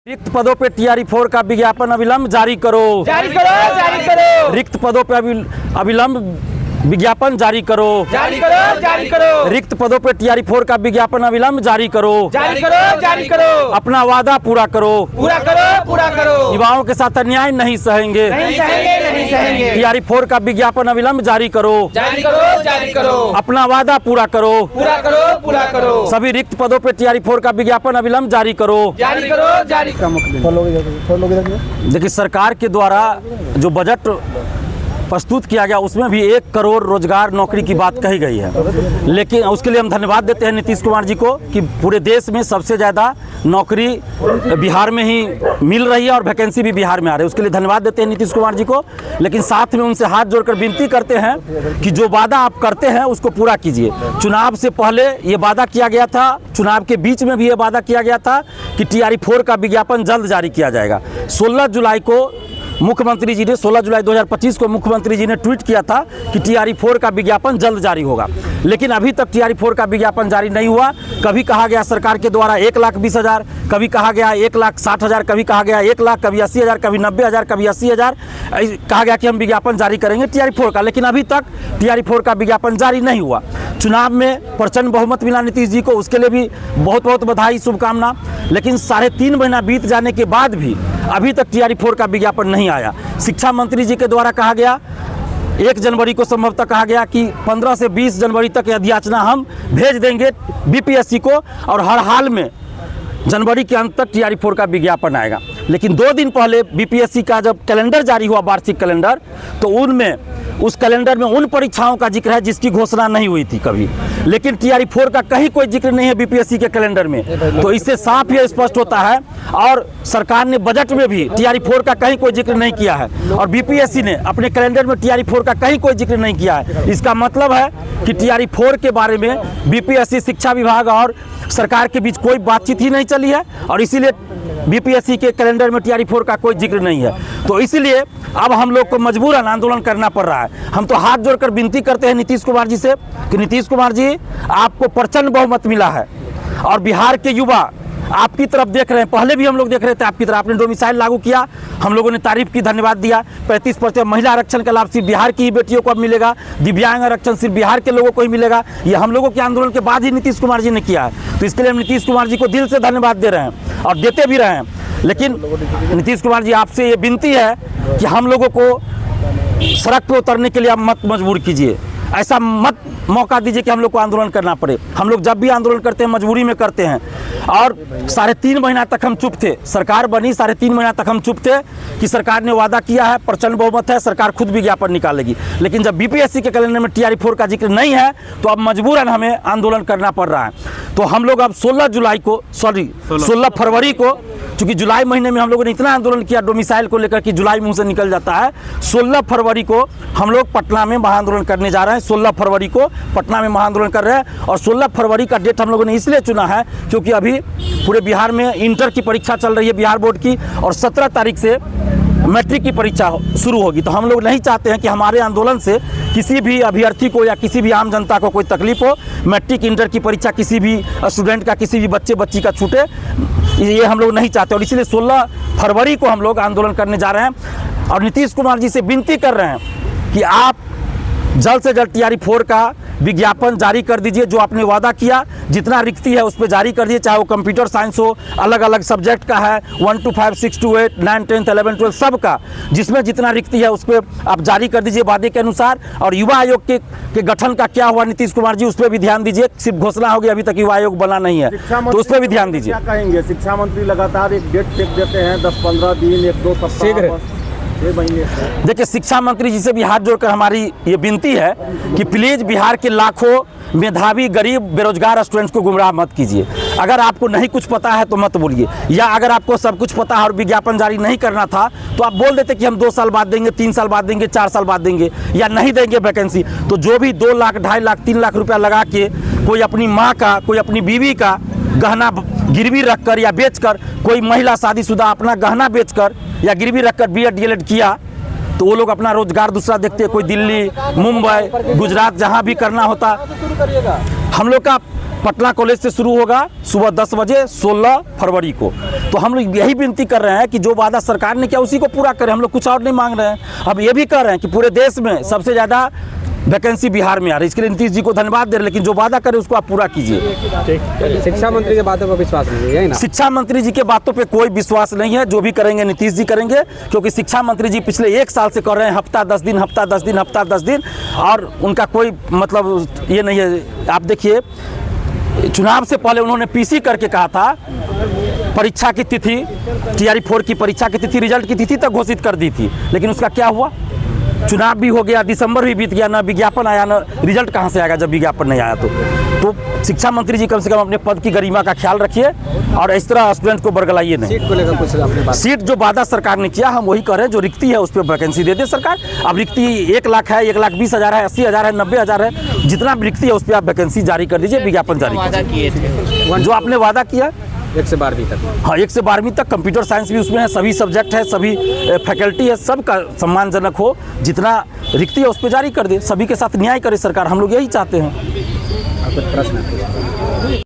रिक्त पदों पे TRE4 का विज्ञापन अविलंब जारी करो। जारी करो, जारी करो। रिक्त पदों पे अविलंब विज्ञापन जारी करो। जारी करो, जारी करो। रिक्त पदों पे TRE4 का विज्ञापन अविलंब जारी करो। जारी करो, जारी करो। अपना वादा पूरा करो। पूरा करो, पूरा करो। युवाओं के साथ अन्याय नहीं सहेंगे। नहीं सहेंगे, नहीं सहेंगे। TRE4 का विज्ञापन अविलंब जारी करो। जारी करो, जारी करो। अपना वादा पूरा करो। पूरा करो, पूरा करो। सभी रिक्त पदों पे TRE4 का विज्ञापन अविलंब जारी करो। जारी करो, जारी करो। देखिए, सरकार के द्वारा जो बजट प्रस्तुत किया गया उसमें भी 1 करोड़ रोजगार नौकरी की बात कही गई है, लेकिन उसके लिए हम धन्यवाद देते हैं नीतीश कुमार जी को कि पूरे देश में सबसे ज़्यादा नौकरी बिहार में ही मिल रही है और वैकेंसी भी बिहार में आ रही है। उसके लिए धन्यवाद देते हैं नीतीश कुमार जी को, लेकिन साथ में उनसे हाथ जोड़कर विनती करते हैं कि जो वादा आप करते हैं उसको पूरा कीजिए। चुनाव से पहले ये वादा किया गया था, चुनाव के बीच में भी ये वादा किया गया था कि TRE4 का विज्ञापन जल्द जारी किया जाएगा। 16 जुलाई को मुख्यमंत्री जी ने 16 जुलाई 2025 को मुख्यमंत्री जी ने ट्वीट किया था कि TRE4 का विज्ञापन जल्द जारी होगा, लेकिन अभी तक TRE4 का विज्ञापन जारी नहीं हुआ। कभी कहा गया सरकार के द्वारा 1,20,000, कभी कहा गया 1,60,000, कभी कहा गया 1 लाख, कभी 80,000, कभी 90,000, कभी 80,000, कहा गया कि हम विज्ञापन जारी करेंगे TRE4 का, लेकिन अभी तक TRE4 का विज्ञापन जारी नहीं हुआ। चुनाव में प्रचंड बहुमत मिला नीतीश जी को, उसके लिए भी बहुत बहुत बधाई, शुभकामना। लेकिन 3.5 महीना बीत जाने के बाद भी अभी तक TRE4 का विज्ञापन नहीं आया। शिक्षा मंत्री जी के द्वारा कहा गया 1 जनवरी को संभवतः कहा गया कि 15 से 20 जनवरी तक याचना हम भेज देंगे BPSC को और हर हाल में जनवरी के अंत तक TRE4 का विज्ञापन आएगा। लेकिन 2 दिन पहले BPSC का जब कैलेंडर जारी हुआ, वार्षिक कैलेंडर, तो उस कैलेंडर में उन परीक्षाओं का जिक्र है जिसकी घोषणा नहीं हुई थी कभी, लेकिन TRE4 का कहीं कोई जिक्र नहीं है BPSC के कैलेंडर में। तो इससे साफ ये स्पष्ट होता है, और सरकार ने बजट में भी TRE4 का कहीं कोई जिक्र नहीं किया है, और BPSC ने अपने कैलेंडर में TRE4 का कहीं कोई जिक्र नहीं किया है। इसका मतलब है कि TRE4 के बारे में BPSC, शिक्षा विभाग और सरकार के बीच कोई बातचीत ही नहीं चली है, और इसीलिए BPSC के कैलेंडर में TRE4 का कोई जिक्र नहीं है। तो इसलिए अब हम लोग को मजबूरन आंदोलन करना पड़ रहा है। हम तो हाथ जोड़कर विनती करते हैं नीतीश कुमार जी से कि नीतीश कुमार जी, आपको प्रचंड बहुमत मिला है और बिहार के युवा आपकी तरफ देख रहे हैं। पहले भी हम लोग देख रहे थे आपकी तरफ। आपने डोमिसाइल लागू किया, हम लोगों ने तारीफ की, धन्यवाद दिया। 35% महिला आरक्षण का लाभ सिर्फ बिहार की ही बेटियों को अब मिलेगा। दिव्यांग आरक्षण सिर्फ बिहार के लोगों को ही मिलेगा। ये हम लोगों के आंदोलन के बाद ही नीतीश कुमार जी ने किया है। तो इसके लिए हम नीतीश कुमार जी को दिल से धन्यवाद दे रहे हैं और देते भी रहे हैं। लेकिन नीतीश कुमार जी, आपसे ये विनती है कि हम लोगों को सड़क पर उतरने के लिए आप मत मजबूर कीजिए। ऐसा मत मौका दीजिए कि हम लोग को आंदोलन करना पड़े। हम लोग जब भी आंदोलन करते हैं मजबूरी में करते हैं, और 3.5 महीना तक हम चुप थे। सरकार बनी, 3.5 महीना तक हम चुप थे कि सरकार ने वादा किया है, प्रचंड बहुमत है, सरकार खुद विज्ञापन निकालेगी। लेकिन जब BPSC के कैलेंडर में TRE4 का जिक्र नहीं है, तो अब मजबूरन हमें आंदोलन करना पड़ रहा है। तो हम लोग अब 16 फरवरी को, चूँकि जुलाई महीने में हम लोगों ने इतना आंदोलन किया डोमिसाइल को लेकर कि जुलाई मुँह से निकल जाता है, 16 फरवरी को हम लोग पटना में महाआंदोलन करने जा रहे हैं। 16 फरवरी को पटना में महाआंदोलन कर रहे हैं, और 16 फरवरी का डेट हम लोगों ने इसलिए चुना है क्योंकि अभी पूरे बिहार में इंटर की परीक्षा चल रही है बिहार बोर्ड की, और 17 तारीख से मैट्रिक की परीक्षा शुरू होगी। तो हम लोग नहीं चाहते हैं कि हमारे आंदोलन से किसी भी अभ्यर्थी को या किसी भी आम जनता को कोई तकलीफ हो। मैट्रिक, इंटर की परीक्षा किसी भी स्टूडेंट का, किसी भी बच्ची का छूटे, ये हम लोग नहीं चाहते, और इसलिए 16 फरवरी को हम लोग आंदोलन करने जा रहे हैं। और नीतीश कुमार जी से विनती कर रहे हैं कि आप जल्द से जल्द TRE4 का विज्ञापन जारी कर दीजिए। जो आपने वादा किया, जितना रिक्ति है उस पर जारी कर दीजिए, चाहे वो कंप्यूटर साइंस हो, अलग अलग सब्जेक्ट का है, 1 to 5, 6 to 8, 9, 10, 11, 12 सब का, जिसमें जितना रिक्ति है उस पर आप जारी कर दीजिए वादे के अनुसार। और युवा आयोग के गठन का क्या हुआ नीतीश कुमार जी, उस पर भी ध्यान दीजिए। सिर्फ घोषणा होगी, अभी तक युवा आयोग बना नहीं है, तो उस पर भी ध्यान दीजिए। क्या कहेंगे? शिक्षा मंत्री लगातार एक डेट टेक देते हैं, 10-15 दिन, 1-2 सप्ताह। देखिए, शिक्षा मंत्री जी से भी हाथ जोड़कर हमारी ये विनती है कि प्लीज़ बिहार के लाखों मेधावी, गरीब, बेरोजगार स्टूडेंट्स को गुमराह मत कीजिए। अगर आपको नहीं कुछ पता है तो मत बोलिए, या अगर आपको सब कुछ पता है और विज्ञापन जारी नहीं करना था तो आप बोल देते कि हम 2 साल बाद देंगे, 3 साल बाद देंगे, 4 साल बाद देंगे, या नहीं देंगे वैकेंसी। तो जो भी 2 लाख, 2.5 लाख, 3 लाख रुपया लगा के कोई अपनी माँ का, कोई अपनी बीवी का गहना गिरवी रखकर या बेचकर, कोई महिला शादीशुदा अपना गहना बेचकर या गिरवी रखकर B.Ed DLED किया, तो वो लोग अपना रोजगार दूसरा देखते हैं। कोई दिल्ली, मुंबई, गुजरात, जहाँ भी करना होता। हम लोग का पटना कॉलेज से शुरू होगा सुबह 10 बजे 16 फरवरी को। तो हम लोग यही विनती कर रहे हैं कि जो वादा सरकार ने किया उसी को पूरा करें, हम लोग कुछ और नहीं मांग रहे हैं। अब ये भी कह रहे हैं कि पूरे देश में सबसे ज़्यादा वैकेंसी बिहार में आ रही है, इसके लिए नीतीश जी को धन्यवाद दे रहे हैं, लेकिन जो वादा करें उसको आप पूरा कीजिए। शिक्षा मंत्री की बातों पर विश्वास नहीं है ना? शिक्षा मंत्री जी के बातों पे कोई विश्वास नहीं है, जो भी करेंगे नीतीश जी करेंगे, क्योंकि शिक्षा मंत्री जी पिछले 1 साल से कर रहे हैं हफ्ता 10 दिन, हफ्ता 10 दिन, हफ्ता 10 दिन, और उनका कोई मतलब ये नहीं है। आप देखिए, चुनाव से पहले उन्होंने पीसी करके कहा था परीक्षा की तिथि, TRE 4 की परीक्षा की तिथि, रिजल्ट की तिथि तक घोषित कर दी थी, लेकिन उसका क्या हुआ? चुनाव भी हो गया, दिसंबर भी बीत गया, ना विज्ञापन आया, ना रिजल्ट कहाँ से आएगा जब विज्ञापन नहीं आया। तो शिक्षा मंत्री जी कम से कम अपने पद की गरिमा का ख्याल रखिए और इस तरह स्टूडेंट को बरगलाइए नहीं। सीट को लेकर कुछ अपनी बात? सीट जो वादा सरकार ने किया, हम वही कह रहे हैं, जो रिक्ति है उस पर वैकेंसी दे दे सरकार। अब रिक्ति 1 लाख है, 1,20,000 है, 80,000 है, 90,000 है, जितना भी रिक्ति है उस पर आप वैकेंसी जारी कर दीजिए, विज्ञापन जारी कर दीजिए। जो आपने वादा किया 1 से 12वीं तक, हाँ 1 से 12वीं तक, कंप्यूटर साइंस भी उसमें है, सभी सब्जेक्ट है, सभी फैकल्टी है, सबका सम्मानजनक हो, जितना रिक्ति है उस पर जारी कर दे, सभी के साथ न्याय करे सरकार, हम लोग यही चाहते हैं। आपका प्रश्न है?